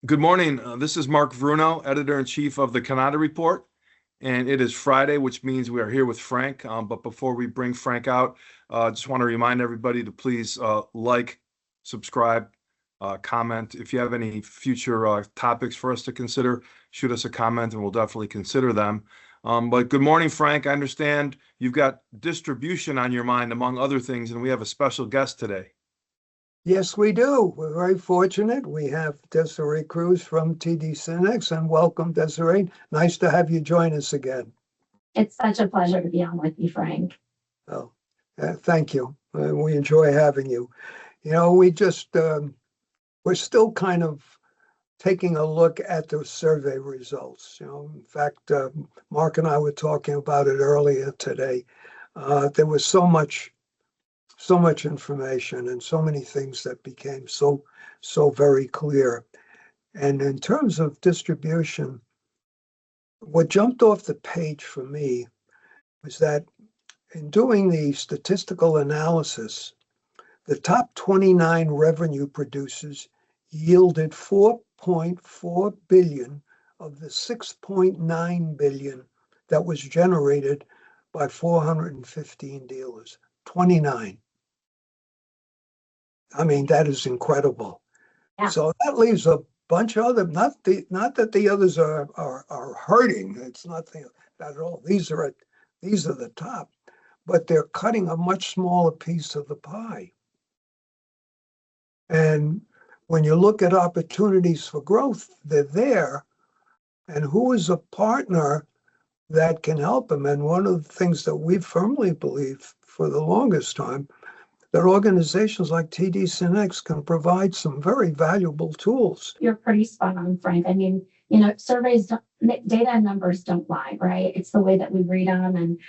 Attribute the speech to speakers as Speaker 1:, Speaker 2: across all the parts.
Speaker 1: Good morning. This is Mark Bruno, Editor-in-Chief of the Cannata Report, and it is Friday, which means we are here with Frank. But before we bring Frank out, just want to remind everybody to please like, subscribe, comment. If you have any future topics for us to consider, shoot us a comment and we'll definitely consider them. But good morning, Frank. I understand you've got distribution on your mind, among other things, and we have a special guest today.
Speaker 2: Yes, we do. We're very fortunate. We have Desiree Cruz from TD Synnex, and welcome, Desiree. Nice to have you join us again.
Speaker 3: It's such a pleasure to be on with you, Frank.
Speaker 2: Oh, thank you. We enjoy having you. You know, we're still kind of taking a look at the survey results. In fact, Mark and I were talking about it earlier today. There was so much information and so many things that became so very clear. And in terms of distribution, what jumped off the page for me was that in doing the statistical analysis, the top 29 revenue producers yielded 4.4 billion of the 6.9 billion that was generated by 415 dealers. 29. I mean, that is incredible.
Speaker 3: Yeah.
Speaker 2: So that leaves a bunch of other, not that the others are hurting. It's not that at all. These are the top, but they're cutting a much smaller piece of the pie. And when you look at opportunities for growth, they're there. And who is a partner that can help them? And one of the things that we firmly believe for the longest time, that organizations like TD Synnex can provide some very valuable tools.
Speaker 3: You're pretty spot on, Frank. I mean, surveys, data and numbers don't lie, right? It's the way that we read them and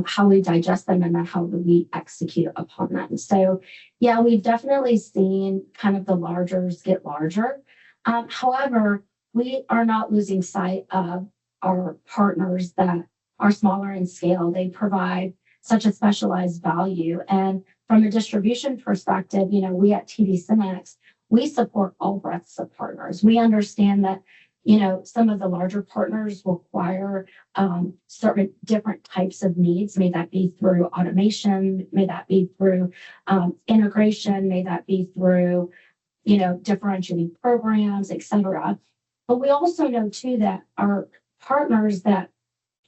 Speaker 3: how we digest them and then how we execute upon them. So, yeah, we've definitely seen kind of the largers get larger. However, we are not losing sight of our partners that are smaller in scale. They provide such a specialized value. And from a distribution perspective, we at TD Synnex, we support all breadths of partners. We understand that, some of the larger partners require certain different types of needs. May that be through automation, may that be through integration, may that be through, differentiating programs, et cetera. But we also know too that our partners that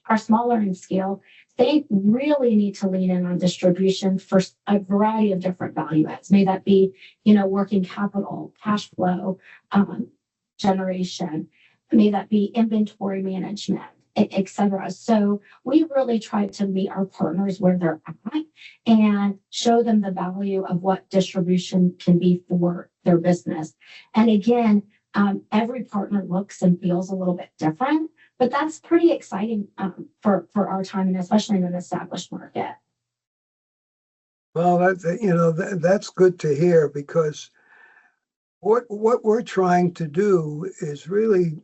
Speaker 3: are smaller in scale, they really need to lean in on distribution for a variety of different value adds. May that be, working capital, cash flow, generation. May that be inventory management, et cetera. So we really try to meet our partners where they're at and show them the value of what distribution can be for their business. And again, every partner looks and feels a little bit different. But that's pretty exciting for our time, and especially in an established market.
Speaker 2: Well, that's good to hear, because what we're trying to do is really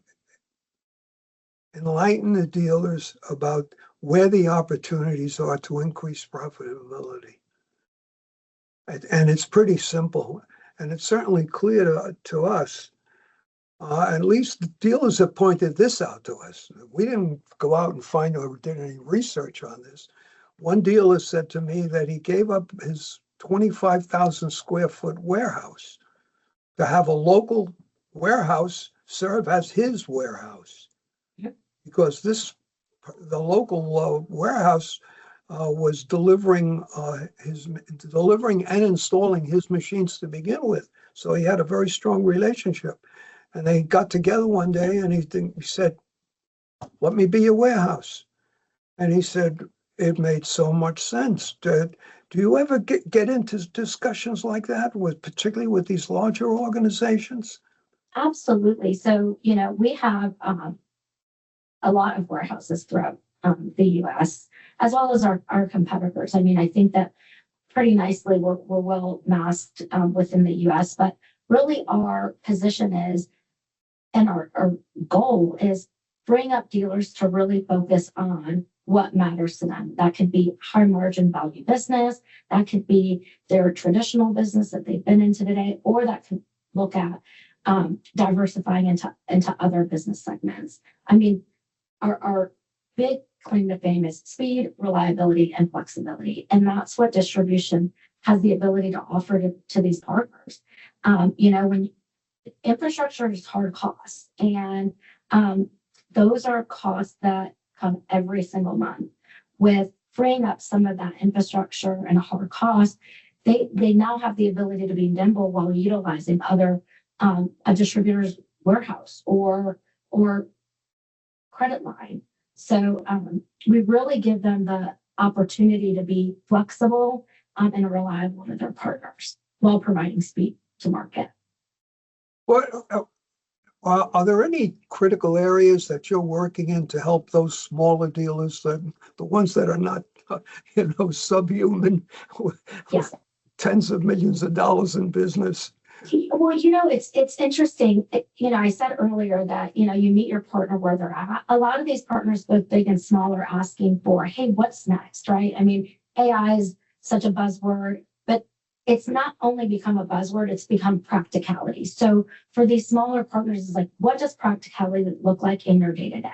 Speaker 2: enlighten the dealers about where the opportunities are to increase profitability. And it's pretty simple, and it's certainly clear to us. At least the dealers have pointed this out to us. We didn't go out and find or did any research on this. One dealer said to me that he gave up his 25,000 square foot warehouse to have a local warehouse serve as his warehouse. Yep. Because the local warehouse was delivering and installing his machines to begin with. So he had a very strong relationship. And they got together one day and he said, "Let me be your warehouse." And he said, it made so much sense. Do you ever get into discussions like that, particularly with these larger organizations?
Speaker 3: Absolutely. So, we have a lot of warehouses throughout the U.S., as well as our competitors. I mean, I think that pretty nicely we're well masked within the U.S., but really our position is, and our goal is, bring up dealers to really focus on what matters to them. That could be high margin value business, that could be their traditional business that they've been into today, or that could look at diversifying into other business segments. I mean, our big claim to fame is speed, reliability, and flexibility. And that's what distribution has the ability to offer to these partners. When infrastructure is hard costs, and those are costs that come every single month. With freeing up some of that infrastructure and a hard cost, they now have the ability to be nimble while utilizing other a distributor's warehouse or credit line. So we really give them the opportunity to be flexible and reliable to their partners while providing speed to market.
Speaker 2: What are there any critical areas that you're working in to help those smaller dealers, the ones that are not, subhuman, with
Speaker 3: Yes.
Speaker 2: tens of millions of dollars in business?
Speaker 3: Well, it's interesting. I said earlier that, you meet your partner where they're at. A lot of these partners, both big and small, are asking for, hey, what's next, right? I mean, AI is such a buzzword, but it's not only become a buzzword, it's become practicality. So for these smaller partners, it's like, what does practicality look like in your day-to-day?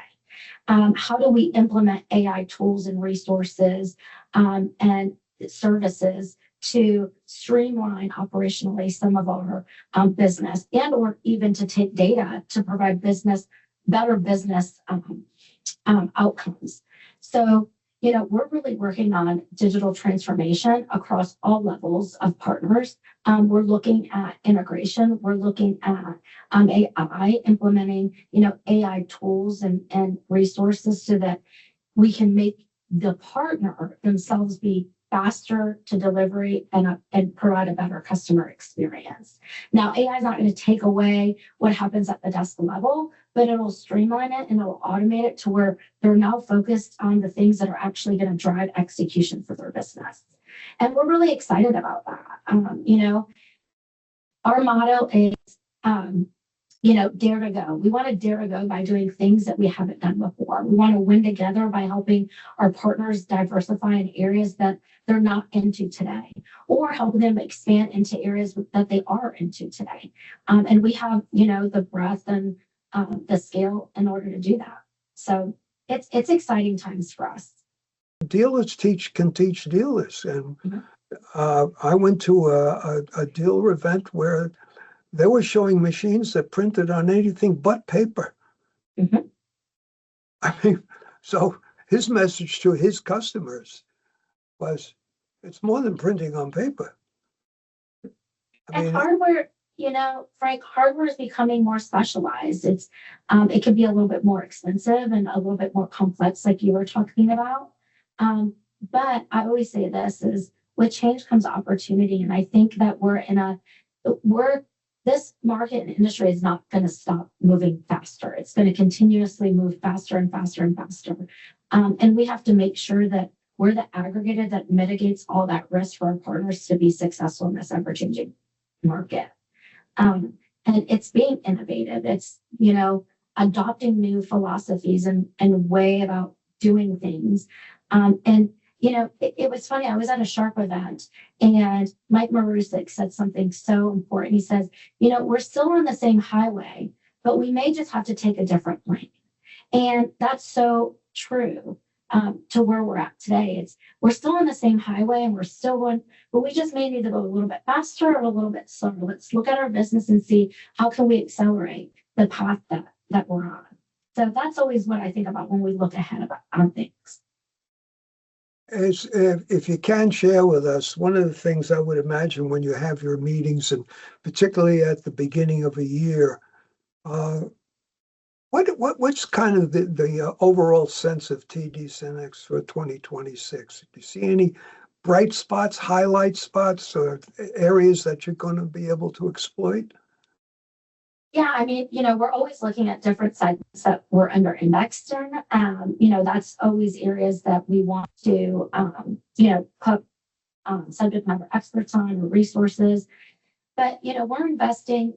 Speaker 3: How do we implement AI tools and resources and services to streamline operationally some of our business, and or even to take data to provide better business outcomes. So, we're really working on digital transformation across all levels of partners. We're looking at integration. We're looking at AI, implementing, AI tools and resources so that we can make the partner themselves be faster to delivery and provide a better customer experience. Now, AI is not going to take away what happens at the desk level, but it'll streamline it and it'll automate it to where they're now focused on the things that are actually going to drive execution for their business. And we're really excited about that. Our motto is, dare to go. We want to dare to go by doing things that we haven't done before. We want to win together by helping our partners diversify in areas that they're not into today, or helping them expand into areas that they are into today. And we have, the breadth and the scale in order to do that. So it's exciting times for us.
Speaker 2: Dealers can teach dealers. And
Speaker 3: Mhm.
Speaker 2: I went to a dealer event where they were showing machines that printed on anything but paper.
Speaker 3: Mhm.
Speaker 2: I mean, so his message to his customers was, it's more than printing on paper.
Speaker 3: And hardware, Frank, hardware is becoming more specialized. It can be a little bit more expensive and a little bit more complex, like you were talking about. But I always say this is, with change comes opportunity. And I think that this market and industry is not going to stop moving faster. It's going to continuously move faster and faster and faster. And we have to make sure that we're the aggregator that mitigates all that risk for our partners to be successful in this ever-changing market. And it's being innovative. It's, adopting new philosophies and way about doing things. It was funny. I was at a Sharp event and Mike Marusik said something so important. He says, we're still on the same highway, but we may just have to take a different lane. And that's so true to where we're at today. We're still on the same highway and we're still going, but we just may need to go a little bit faster or a little bit slower. Let's look at our business and see how can we accelerate the path that we're on. So that's always what I think about when we look ahead on things.
Speaker 2: If you can share with us, one of the things I would imagine when you have your meetings, and particularly at the beginning of a year, what's kind of the overall sense of TD Synnex for 2026? Do you see any bright spots, highlight spots, or areas that you're going to be able to exploit?
Speaker 3: Yeah, I mean, we're always looking at different segments that we're under indexed in. That's always areas that we want to, put subject matter experts on or resources. But, we're investing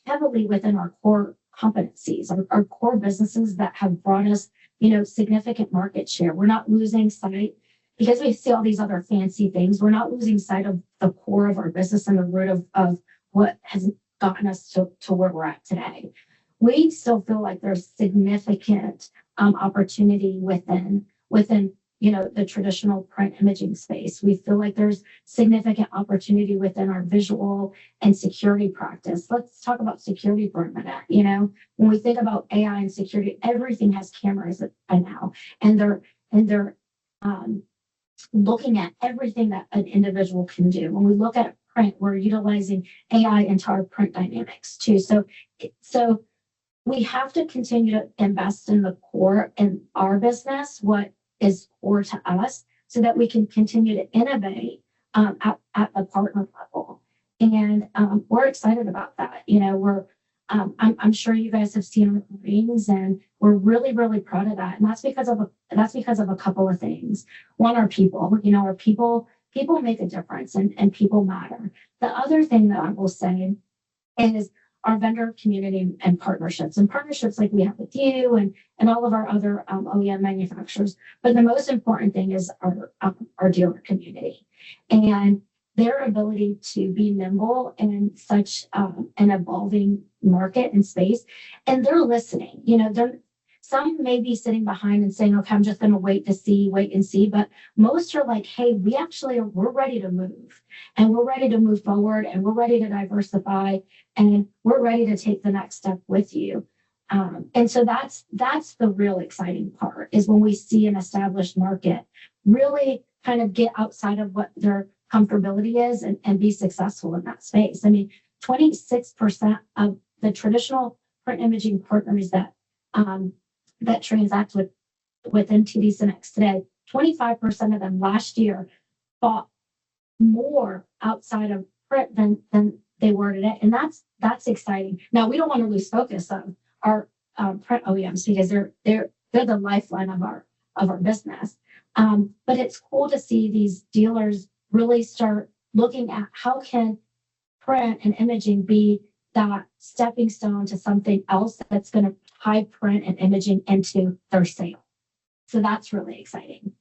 Speaker 3: heavily within our core competencies, our core businesses that have brought us, significant market share. We're not losing sight, because we see all these other fancy things. We're not losing sight of the core of our business and the root of what has gotten us to where we're at today. We still feel like there's significant opportunity within the traditional print imaging space. We feel like there's significant opportunity within our visual and security practice. Let's talk about security for a minute. When we think about AI and security, everything has cameras now, and they're looking at everything that an individual can do. When we look at print, we're utilizing AI into our print dynamics too. So we have to continue to invest in the core in our business, what is core to us, so that we can continue to innovate at the partner level. And we're excited about that. I'm sure you guys have seen our ratings, and we're really, really proud of that. And that's because of a couple of things. One, our people. Our people make a difference, and people matter. The other thing that I will say is our vendor community and partnerships like we have with you and all of our other OEM manufacturers. But the most important thing is our dealer community and their ability to be nimble in such an evolving market and space. And they're listening. Some may be sitting behind and saying, okay, I'm just going to wait and see. But most are like, hey, we're ready to move, and we're ready to move forward, and we're ready to diversify, and we're ready to take the next step with you. And so that's the real exciting part, is when we see an established market really kind of get outside of what their comfortability is and be successful in that space. I mean, 26% of the traditional print imaging partners that transact within TD Synnex today, 25% of them last year bought more outside of print than they were today. And that's exciting. Now, we don't want to lose focus of our print OEMs, because they're the lifeline of our business. But it's cool to see these dealers really start looking at how can print and imaging be that stepping stone to something else that's going to tie print and imaging into their sale. So that's really exciting.